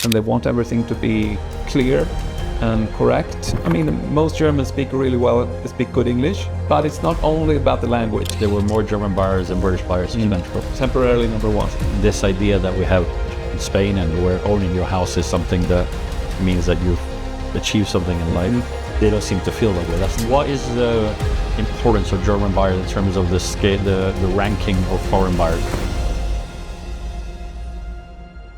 and they want everything to be clear and correct. I mean, most Germans speak really well, they speak good English, but it's not only about the language. There were more German buyers than British buyers in Centro. Temporarily number one. This idea that we have in Spain and where owning your house is something that means that you've achieved something in life, they don't seem to feel that way. What is the importance of German buyers in terms of the scale, the ranking of foreign buyers?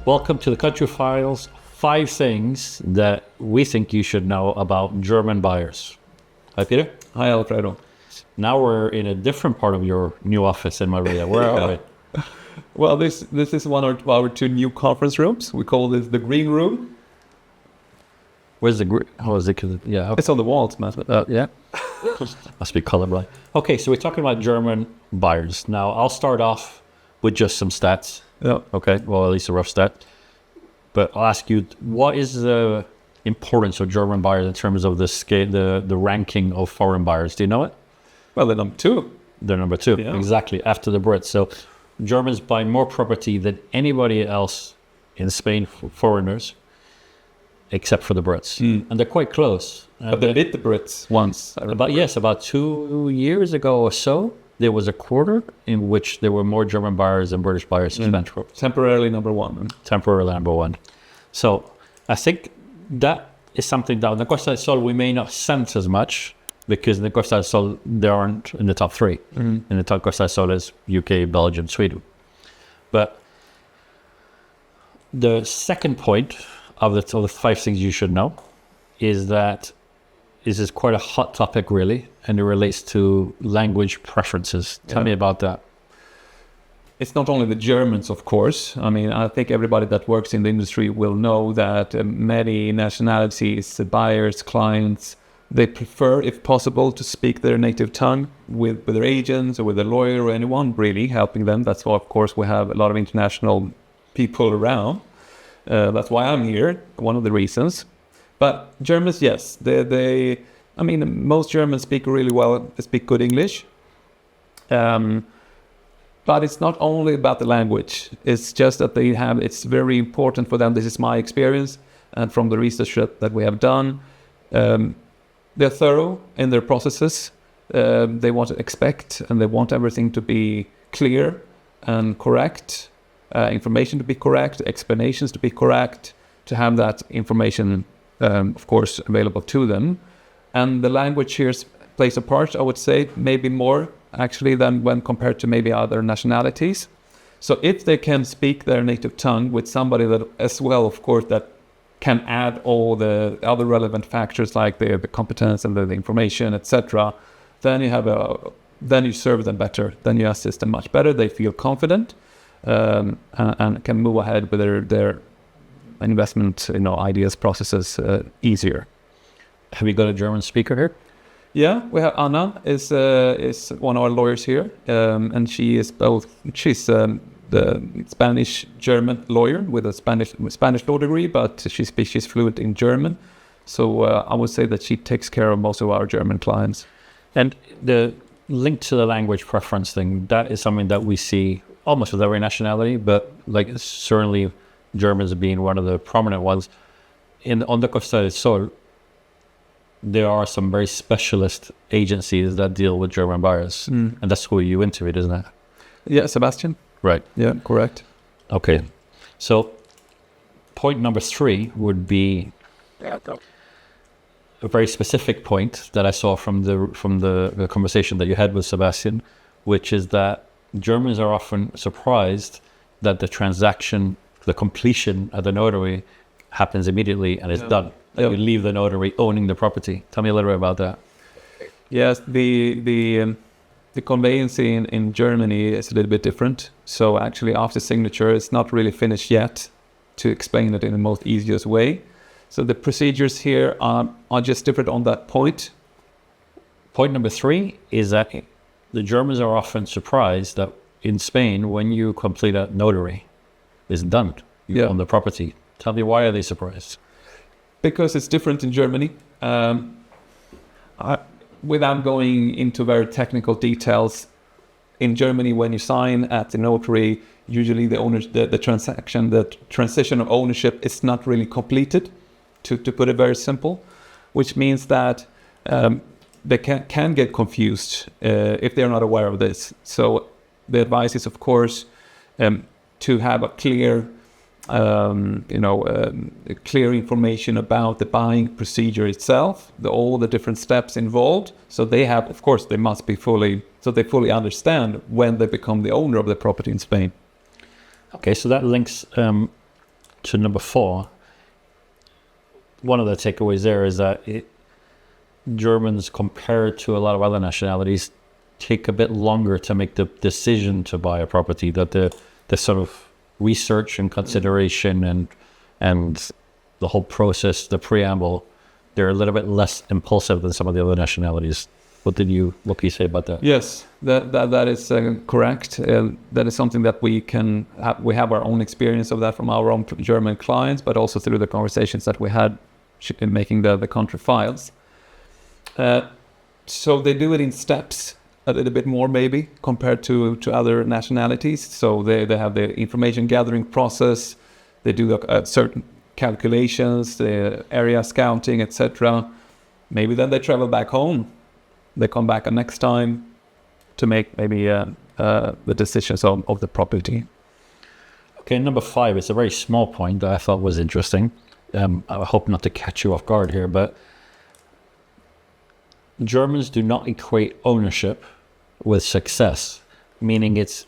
Welcome to the Country Files. 5 things that we think you should know about German buyers. Hi, Peter. Hi, Alfredo. Now we're in a different part of your new office in Marbella. Where are we? Well, this is one of our 2 new conference rooms. We call this the green room. Where's the green? Oh, is it? Yeah. It's on the walls, man. Yeah. Must be colorblind. Okay, so we're talking about German buyers. Now, I'll start off with just some stats. Yeah. Okay, well, at least a rough stat. But I'll ask you, what is the importance of German buyers in terms of the scale, the ranking of foreign buyers? Do you know it? Well, they're number 2. They're number 2, yeah. Exactly, after the Brits. So Germans buy more property than anybody else in Spain, foreigners, except for the Brits. And they're quite close. But they beat the Brits once. About 2 years ago or so, there was a quarter in which there were more German buyers than British buyers in Centro. Temporarily number 1. Temporarily number 1. So I think that is something that in the Costa del Sol we may not sense as much, because in the Costa del Sol they aren't in the top 3. In the top Costa del Sol is UK, Belgium, Sweden. But the second point of the 5 things you should know is that this is quite a hot topic, really, and it relates to language preferences. Tell me about that. It's not only the Germans, of course. I mean, I think everybody that works in the industry will know that many nationalities, buyers, clients, they prefer, if possible, to speak their native tongue with their agents or with a lawyer or anyone really helping them. That's why, of course, we have a lot of international people around. That's why I'm here, one of the reasons. But Germans, yes, I mean, most Germans speak really well, they speak good English. But it's not only about the language. It's just that it's very important for them. This is my experience, and from the research that we have done, they're thorough in their processes. They want to expect, and they want everything to be clear and correct, information to be correct, explanations to be correct, to have that information of course, available to them. And the language here plays a part, I would say, maybe more actually than when compared to maybe other nationalities. So if they can speak their native tongue with somebody that as well, of course, that can add all the other relevant factors like the competence and the information, etc., then you serve them better, then you assist them much better. They feel confident and can move ahead with their investment, ideas, processes easier. Have you got a German speaker here? Yeah, we have Anna is one of our lawyers here, and she's the Spanish-German lawyer with a Spanish law degree, but she's fluent in German. So I would say that she takes care of most of our German clients. And the link to the language preference thing, that is something that we see almost with every nationality, but like certainly Germans being one of the prominent ones. On the Costa del Sol, there are some very specialist agencies that deal with German buyers, and that's who you into it, isn't it? Yeah, Sebastian. Right. Yeah, correct. Okay. So point number 3 would be a very specific point that I saw from the conversation that you had with Sebastian, which is that Germans are often surprised that the completion at the notary happens immediately and is done. You leave the notary owning the property. Tell me a little bit about that. Yes, the conveyancing in Germany is a little bit different. So actually after signature, it's not really finished yet, to explain it in the most easiest way. So the procedures here are just different on that point. Point number 3 is that the Germans are often surprised that in Spain, when you complete a notary, it's done. You own the property. Tell me, why are they surprised? Because it's different in Germany. Without going into very technical details, in Germany, when you sign at the notary, usually the transaction, the transition of ownership is not really completed, to put it very simple, which means that they can get confused if they're not aware of this. So the advice is, of course, to have a clear clear information about the buying procedure itself, all the different steps involved. So they have, of course, they must be fully understand when they become the owner of the property in Spain. Okay, so that links to number 4. One of the takeaways there is that Germans, compared to a lot of other nationalities, take a bit longer to make the decision to buy a property, that the sort of research and consideration and the whole process, the preamble, they're a little bit less impulsive than some of the other nationalities. What can you say about that? Yes, that is correct. That is something that we have our own experience of that from our own German clients, but also through the conversations that we had in making the country files. So they do it in steps, a little bit more maybe compared to other nationalities. So they have the information gathering process, they do certain calculations, the area scouting, etc. Maybe then they travel back home, they come back next time to make maybe the decisions of the property. Okay, number 5 is a very small point that I thought was interesting. I hope not to catch you off guard here, but Germans do not equate ownership with success, meaning it's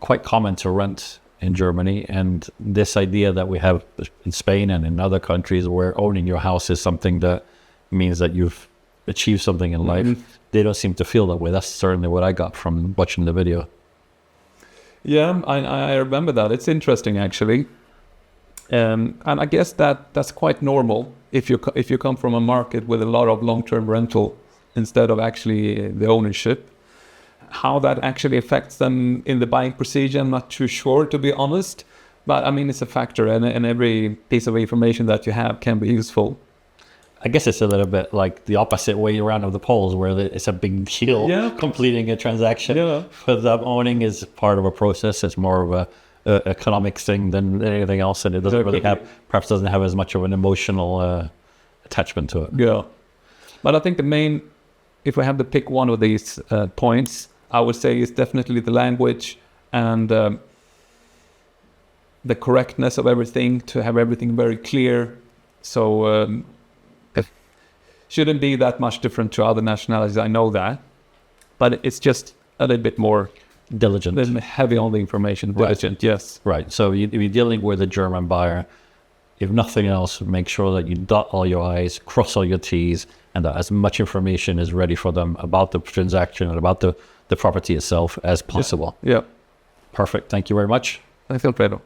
quite common to rent in Germany, and this idea that we have in Spain and in other countries where owning your house is something that means that you've achieved something in life, they don't seem to feel that way. That's certainly what I got from watching the video. Yeah, I remember that. It's interesting, actually. And I guess that's quite normal if you come from a market with a lot of long-term rental instead of actually the ownership. How that actually affects them in the buying procedure, I'm not too sure, to be honest. But I mean, it's a factor, and every piece of information that you have can be useful. I guess it's a little bit like the opposite way around of the polls, where it's a big deal completing a transaction. Yeah. For them, owning is part of a process. It's more of a economics thing than anything else, and it doesn't perhaps doesn't have as much of an emotional attachment to it. Yeah, but I think if we have to pick one of these points, I would say is definitely the language and the correctness of everything, to have everything very clear. So it shouldn't be that much different to other nationalities, I know that, but it's just a little bit more diligent, heavy on the information. Diligent, yes. Right. So you're dealing with a German buyer. If nothing else, make sure that you dot all your I's, cross all your T's, and that as much information is ready for them about the transaction and about the property itself as possible. Yeah. Perfect. Thank you very much. Thanks, Alfredo.